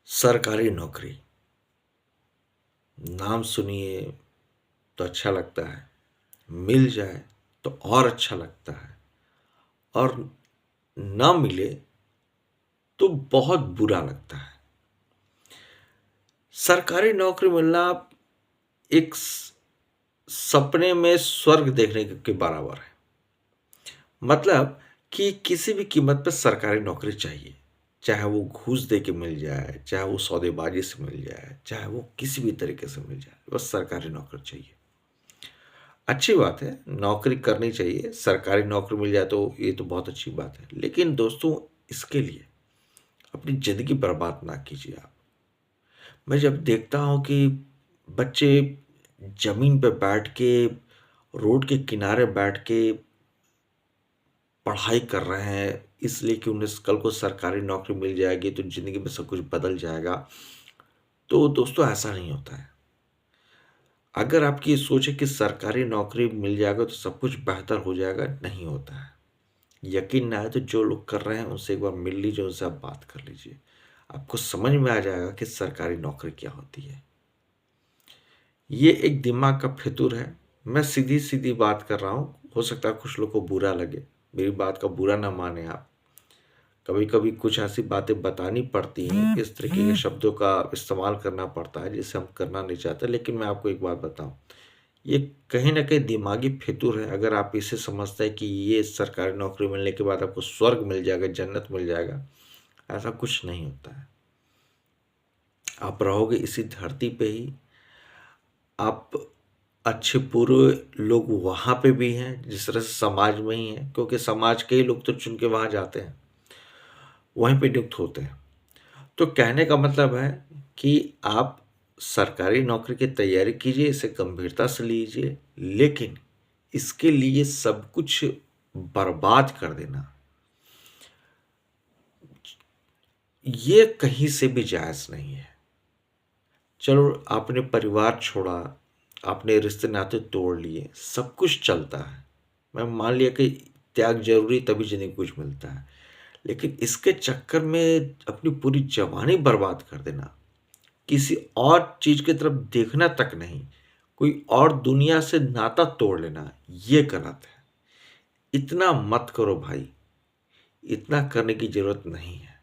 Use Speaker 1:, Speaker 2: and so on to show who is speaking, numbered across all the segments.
Speaker 1: सरकारी नौकरी, नाम सुनिए तो अच्छा लगता है, मिल जाए तो और अच्छा लगता है, और ना मिले तो बहुत बुरा लगता है। सरकारी नौकरी मिलना एक सपने में स्वर्ग देखने के बराबर है। मतलब कि किसी भी कीमत पे सरकारी नौकरी चाहिए, चाहे वो घूस दे के मिल जाए, चाहे वो सौदेबाजी से मिल जाए, चाहे वो किसी भी तरीके से मिल जाए, बस सरकारी नौकरी चाहिए। अच्छी बात है, नौकरी करनी चाहिए, सरकारी नौकरी मिल जाए तो ये तो बहुत अच्छी बात है। लेकिन दोस्तों, इसके लिए अपनी ज़िंदगी बर्बाद ना कीजिए आप। मैं जब देखता हूँ कि बच्चे ज़मीन पे बैठ के, रोड के किनारे बैठ के पढ़ाई कर रहे हैं, इसलिए कि उन्हें कल को सरकारी नौकरी मिल जाएगी तो ज़िंदगी में सब कुछ बदल जाएगा। तो दोस्तों, ऐसा नहीं होता है। अगर आपकी ये सोच है कि सरकारी नौकरी मिल जाएगा तो सब कुछ बेहतर हो जाएगा, नहीं होता है। यकीन ना आए तो जो लोग कर रहे हैं उनसे एक बार मिल लीजिए, उनसे आप बात कर लीजिए। आपको समझ में आ जाएगा कि सरकारी नौकरी क्या होती है। ये एक दिमाग का फितूर है। मैं सीधी-सीधी बात कर रहा हूँ, हो सकता है कुछ लोग को बुरा लगे, मेरी बात का बुरा ना मानें आप। कभी-कभी कुछ ऐसी बातें बतानी पड़ती हैं कि इस तरीके के शब्दों का इस्तेमाल करना पड़ता है जिसे हम करना नहीं चाहते। लेकिन मैं आपको एक बात बताऊँ, ये कहीं न कहीं दिमागी फितूर है। अगर आप इसे समझते हैं कि ये सरकारी नौकरी मिलने के बाद आपको स्वर्ग मिल जाएगा, जन्नत मिल जाएगा, ऐसा कुछ नहीं होता है। आप रहोगे इसी धरती पे ही, आप अच्छे बुरे लोग वहाँ पे भी हैं, जिस तरह से समाज में ही हैं, क्योंकि समाज के ही लोग तो चुन के वहाँ जाते हैं, वहीं पे नियुक्त होते हैं। तो कहने का मतलब है कि आप सरकारी नौकरी की तैयारी कीजिए, इसे गंभीरता से लीजिए, लेकिन इसके लिए सब कुछ बर्बाद कर देना, ये कहीं से भी जायज़ नहीं है। चलो, आपने परिवार छोड़ा, आपने रिश्ते नाते तोड़ लिए, सब कुछ चलता है। मैं मान लिया कि त्याग ज़रूरी, तभी ज़िंदगी में कुछ मिलता है। लेकिन इसके चक्कर में अपनी पूरी जवानी बर्बाद कर देना, किसी और चीज़ की तरफ देखना तक नहीं, कोई और दुनिया से नाता तोड़ लेना, ये गलत है। इतना मत करो भाई, इतना करने की ज़रूरत नहीं है।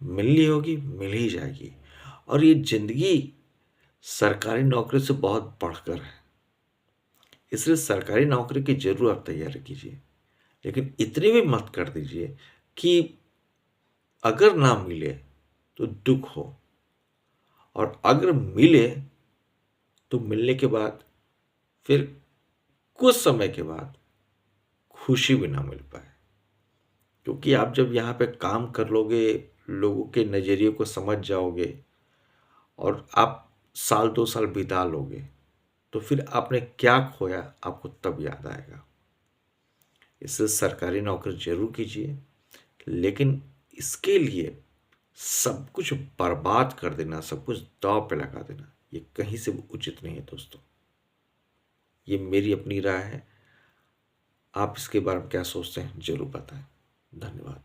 Speaker 1: मिलनी होगी, मिल ही जाएगी। और ये ज़िंदगी सरकारी नौकरी से बहुत बढ़कर है, इसलिए सरकारी नौकरी की ज़रूर आप तैयारी कीजिए। लेकिन इतनी भी मत कर दीजिए कि अगर ना मिले तो दुःख हो, और अगर मिले तो मिलने के बाद फिर कुछ समय के बाद खुशी भी ना मिल पाए। क्योंकि आप जब यहाँ पे काम कर लोगे, लोगों के नज़रिए को समझ जाओगे, और आप साल 2 साल बिता लोगे, तो फिर आपने क्या खोया आपको तब याद आएगा। इसलिए सरकारी नौकरी ज़रूर कीजिए, लेकिन इसके लिए सब कुछ बर्बाद कर देना, सब कुछ दाँव पे लगा देना, ये कहीं से भी उचित नहीं है दोस्तों। ये मेरी अपनी राय है। आप इसके बारे में क्या सोचते हैं, ज़रूर बताएँ। धन्यवाद।